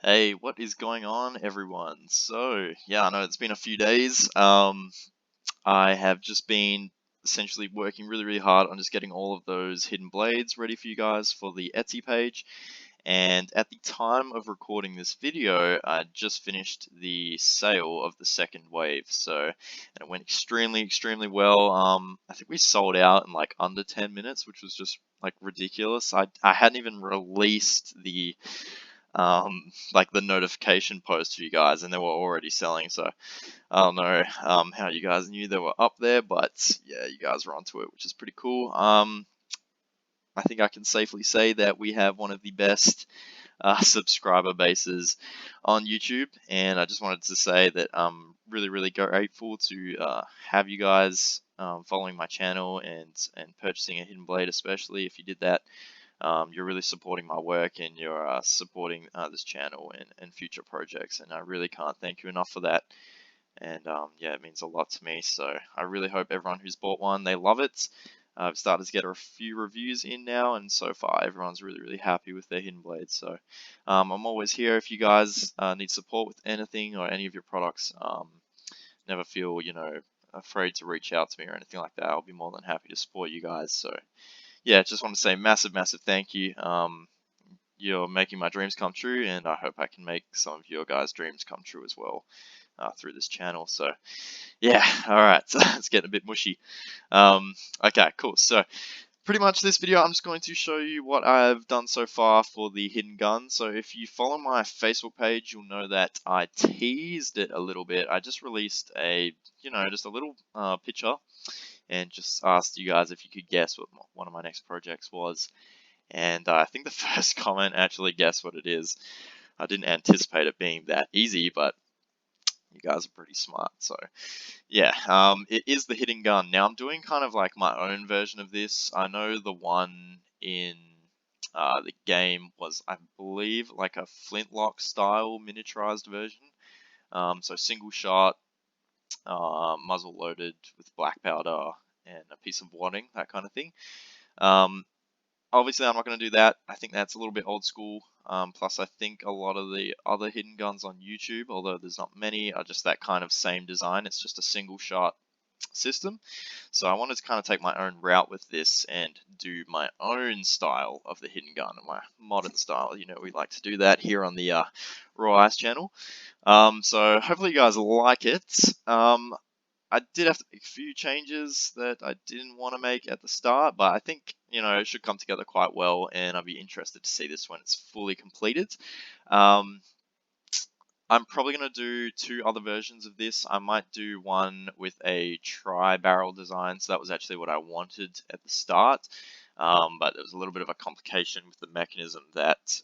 Hey, what is going on, everyone? So, yeah, I know it's been a few days. I have just been essentially working really hard on just getting all of those hidden blades ready for you guys for the Etsy page. And at the time of recording this video, I just finished the sale of the second wave. And it went extremely well. I think we sold out in like under 10 minutes, which was just like ridiculous. I hadn't even released like the notification post for you guys, and they were already selling. So I don't know how you guys knew they were up there, but yeah, you guys were onto it, which is pretty cool. I think I can safely say that we have one of the best subscriber bases on YouTube, and I just wanted to say that I'm really grateful to have you guys following my channel and purchasing a hidden blade, especially if you did that. You're really supporting my work, and you're supporting this channel and future projects, and I really can't thank you enough for that. And yeah, it means a lot to me. So I really hope everyone who's bought one, they love it. I've started to get a few reviews in now, and so far everyone's really happy with their hidden blades. So I'm always here if you guys need support with anything or any of your products. Never feel, afraid to reach out to me or anything like that. I'll be more than happy to support you guys. So yeah, just want to say massive thank you. You're making my dreams come true, and I hope I can make some of your guys' dreams come true as well through this channel. So yeah, all right, it's getting a bit mushy. Okay, cool. So pretty much this video, I'm just going to show you what I've done so far for the hidden gun. So if you follow my Facebook page, you'll know that I teased it a little bit. I just released just a little picture and just asked you guys if you could guess what one of my next projects was. And I think the first comment actually guessed what it is. I didn't anticipate it being that easy, but you guys are pretty smart. So yeah, it is the hidden gun. Now I'm doing kind of like my own version of this. I know the one in the game was, I believe, like a flintlock style miniaturized version. So single shot, muzzle loaded with black powder and a piece of wadding, that kind of thing. Obviously, I'm not going to do that. I think that's a little bit old school. Plus, I think a lot of the other hidden guns on YouTube, although there's not many, are just that kind of same design. It's just a single shot system. So I wanted to kind of take my own route with this and do my own style of the hidden gun, my modern style. You know, we like to do that here on the Raw Ice channel. So hopefully you guys like it. I did have to make a few changes that I didn't want to make at the start, but I think, it should come together quite well, and I'll be interested to see this when it's fully completed. I'm probably going to do two other versions of this. I might do one with a tri-barrel design, so that was actually what I wanted at the start, but there was a little bit of a complication with the mechanism that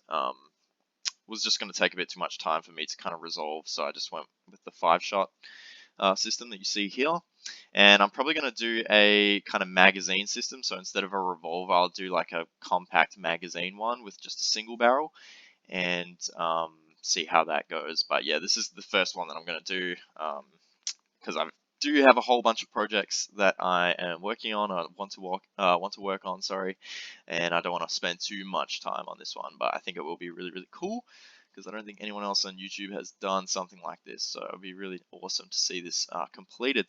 was just going to take a bit too much time for me to kind of resolve, so I just went with the 5-shot system that you see here. And I'm probably going to do a kind of magazine system. So instead of a revolver, I'll do like a compact magazine one with just a single barrel, and see how that goes. But yeah, this is the first one that I'm going to do because I do have a whole bunch of projects that I am working on, or want to work on, sorry, and I don't want to spend too much time on this one, but I think it will be really cool, because I don't think anyone else on YouTube has done something like this. So it'll be really awesome to see this completed,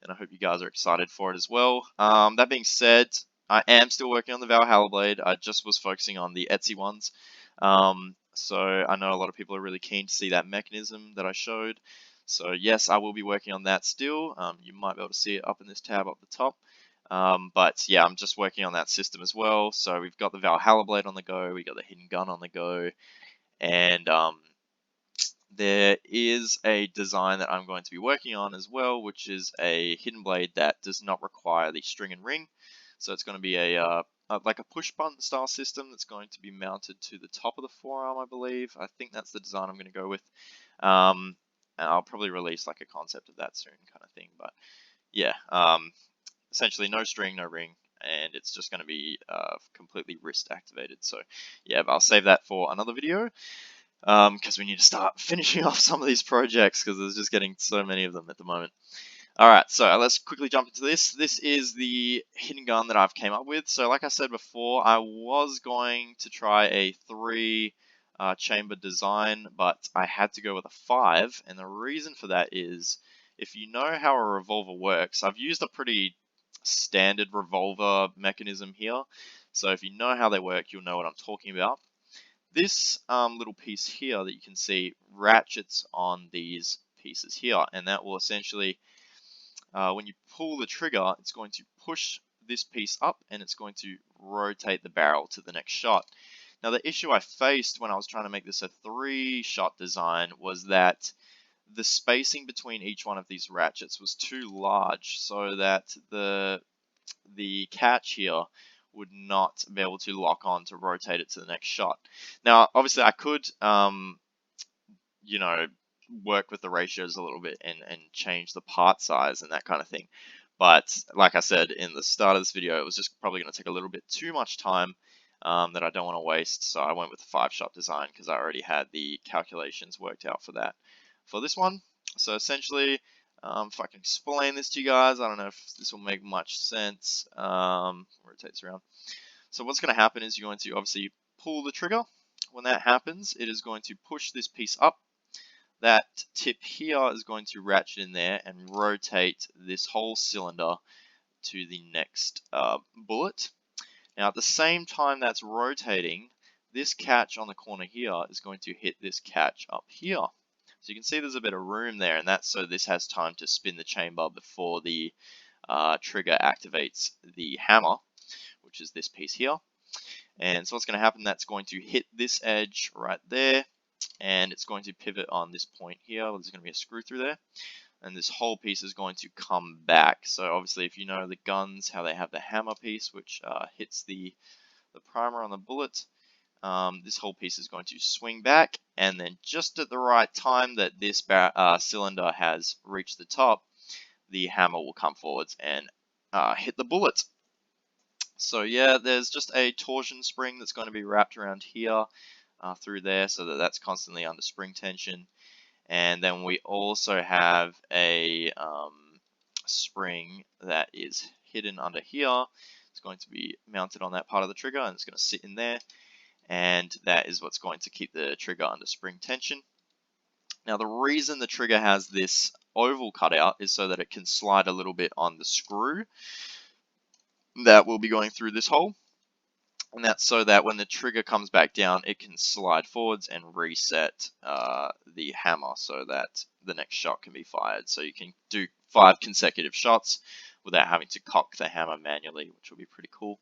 and I hope you guys are excited for it as well. That being said, I am still working on the Valhalla blade. I just was focusing on the Etsy ones. So I know a lot of people are really keen to see that mechanism that I showed. So yes, I will be working on that still. You might be able to see it up in this tab up the top. But yeah, I'm just working on that system as well. So we've got the Valhalla blade on the go, we got the hidden gun on the go, and there is a design that I'm going to be working on as well, which is a hidden blade that does not require the string and ring. So it's going to be like a push button style system that's going to be mounted to the top of the forearm, I believe. I think that's the design I'm going to go with. And I'll probably release like a concept of that soon, kind of thing. But yeah, essentially no string, no ring, and it's just going to be completely wrist activated. So yeah, but I'll save that for another video, because we need to start finishing off some of these projects, because there's just getting so many of them at the moment. Alright, so let's quickly jump into this. This is the hidden gun that I've came up with. So like I said before, I was going to try a 3 chamber design, but I had to go with a 5, and the reason for that is if you know how a revolver works, I've used a pretty standard revolver mechanism here, so if you know how they work, you'll know what I'm talking about. This little piece here that you can see ratchets on these pieces here, and that will essentially, when you pull the trigger, it's going to push this piece up and it's going to rotate the barrel to the next shot. Now the issue I faced when I was trying to make this a 3-shot design was that the spacing between each one of these ratchets was too large, so that the catch here would not be able to lock on to rotate it to the next shot. Now obviously I could you know, work with the ratios a little bit and change the part size and that kind of thing. But like I said in the start of this video, it was just probably going to take a little bit too much time that I don't want to waste. So I went with the 5-shot design because I already had the calculations worked out for that for this one. So essentially, if I can explain this to you guys, I don't know if this will make much sense. Rotates around. So what's going to happen is you're going to obviously pull the trigger. When that happens, it is going to push this piece up. That tip here is going to ratchet in there and rotate this whole cylinder to the next bullet. Now at the same time that's rotating, this catch on the corner here is going to hit this catch up here. So you can see there's a bit of room there, and that's so this has time to spin the chamber before the trigger activates the hammer, which is this piece here. And so what's going to happen, that's going to hit this edge right there, and it's going to pivot on this point here. There's going to be a screw through there, and this whole piece is going to come back. So obviously if you know the guns, how they have the hammer piece, which hits the primer on the bullet, this whole piece is going to swing back, and then just at the right time that this cylinder has reached the top, the hammer will come forwards and hit the bullet. So yeah, there's just a torsion spring that's going to be wrapped around here through there, so that that's constantly under spring tension. And then we also have a spring that is hidden under here. It's going to be mounted on that part of the trigger, and it's going to sit in there, and that is what's going to keep the trigger under spring tension. Now the reason the trigger has this oval cutout is so that it can slide a little bit on the screw that will be going through this hole, and that's so that when the trigger comes back down, it can slide forwards and reset the hammer so that the next shot can be fired. So you can do 5 consecutive shots without having to cock the hammer manually, which will be pretty cool.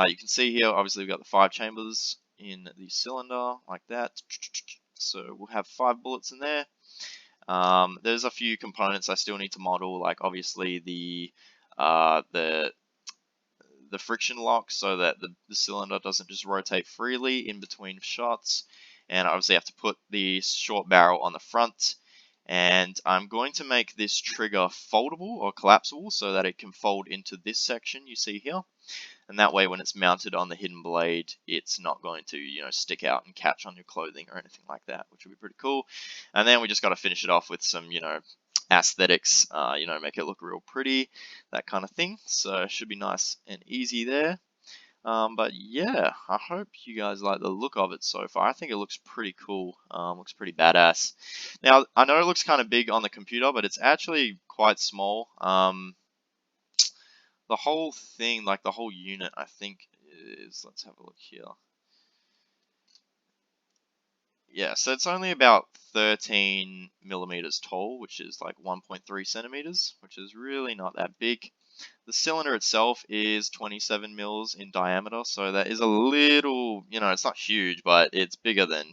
You can see here, obviously we've got the 5 chambers in the cylinder like that. So we'll have 5 bullets in there. There's a few components I still need to model, like obviously the friction lock, so that the cylinder doesn't just rotate freely in between shots. And obviously I have to put the short barrel on the front, and I'm going to make this trigger foldable or collapsible so that it can fold into this section you see here. And that way when it's mounted on the hidden blade, it's not going to, you know, stick out and catch on your clothing or anything like that, which would be pretty cool. And then we just got to finish it off with some, you know, aesthetics, you know, make it look real pretty, that kind of thing. So it should be nice and easy there. But yeah, I hope you guys like the look of it so far. I think it looks pretty cool, looks pretty badass. Now, I know it looks kind of big on the computer, but it's actually quite small. The whole thing, like the whole unit, I think is, let's have a look here. Yeah, so it's only about 13 millimeters tall, which is like 1.3 centimeters, which is really not that big. The cylinder itself is 27 mils in diameter, so that is a little, you know, it's not huge, but it's bigger than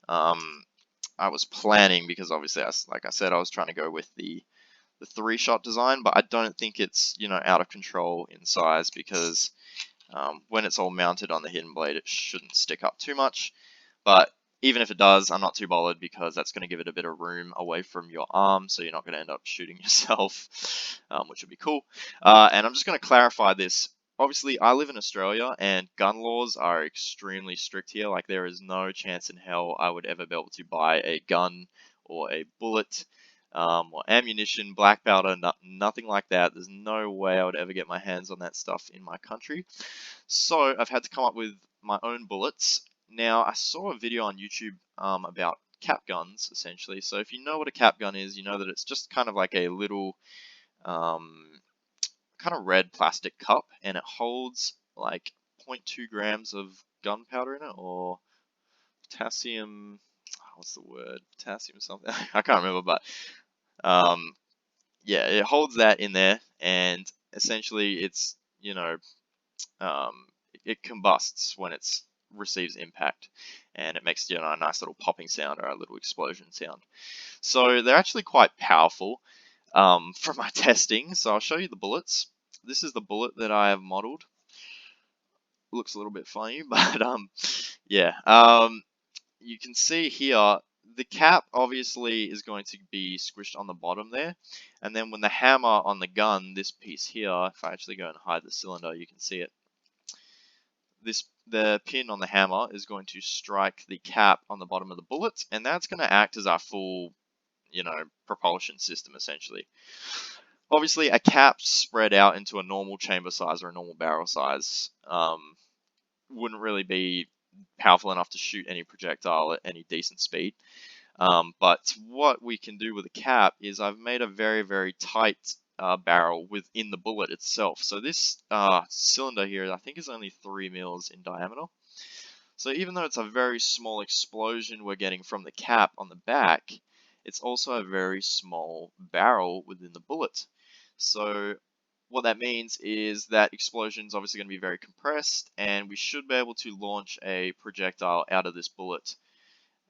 I was planning, because obviously, like I said, I was trying to go with the 3-shot design, but I don't think it's, you know, out of control in size, because when it's all mounted on the hidden blade, it shouldn't stick up too much. But even if it does, I'm not too bothered, because that's going to give it a bit of room away from your arm, so you're not going to end up shooting yourself, which would be cool. And I'm just going to clarify this. Obviously, I live in Australia, and gun laws are extremely strict here. Like, there is no chance in hell I would ever be able to buy a gun or a bullet or ammunition, black powder, nothing like that. There's no way I would ever get my hands on that stuff in my country. So I've had to come up with my own bullets, Now, I saw a video on YouTube about cap guns, essentially. So if you know what a cap gun is, you know that it's just kind of like a little um, kind of red plastic cup, and it holds like zero 0.2 grams of gunpowder in it, or potassium. What's the word? Potassium something. I can't remember, but um, yeah, it holds that in there, and essentially it's um, it combusts when it receives impact, and it makes a nice little popping sound or a little explosion sound. So they're actually quite powerful from my testing. So I'll show you the bullets. This is the bullet that I have modeled. Looks a little bit funny, but yeah. You can see here the cap obviously is going to be squished on the bottom there, and then when the hammer on the gun, this piece here, if I actually go and hide the cylinder, you can see it. The pin on the hammer is going to strike the cap on the bottom of the bullet, and that's going to act as our full, propulsion system essentially. Obviously, a cap spread out into a normal chamber size or a normal barrel size wouldn't really be powerful enough to shoot any projectile at any decent speed. But what we can do with a cap is I've made a very, very tight barrel within the bullet itself. So this cylinder here, I think, is only 3 mils in diameter. So even though it's a very small explosion we're getting from the cap on the back, it's also a very small barrel within the bullet. So what that means is that explosion is obviously going to be very compressed, and we should be able to launch a projectile out of this bullet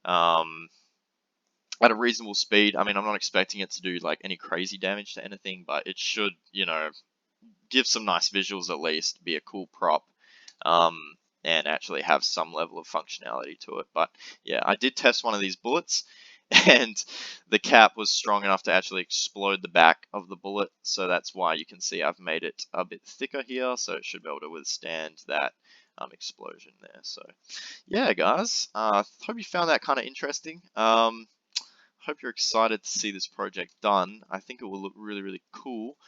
at a reasonable speed. I mean, I'm not expecting it to do like any crazy damage to anything, but it should, give some nice visuals at least, be a cool prop, and actually have some level of functionality to it. But yeah, I did test one of these bullets, and the cap was strong enough to actually explode the back of the bullet. So that's why you can see I've made it a bit thicker here, so it should be able to withstand that explosion there. So yeah, guys, hope you found that kind of interesting. Hope you're excited to see this project done. I think it will look really, really cool,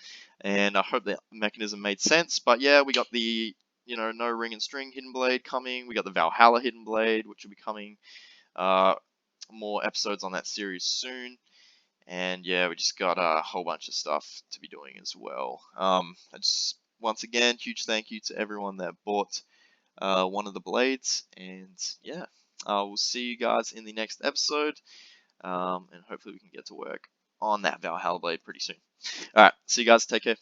and I hope the mechanism made sense. But yeah, we got the no ring and string hidden blade coming. We got the Valhalla hidden blade, which will be coming. More episodes on that series soon, and yeah, we just got a whole bunch of stuff to be doing as well. I just once again, huge thank you to everyone that bought one of the blades, and yeah, we'll see you guys in the next episode. And hopefully we can get to work on that Valhalla blade pretty soon. All right, see you guys. Take care.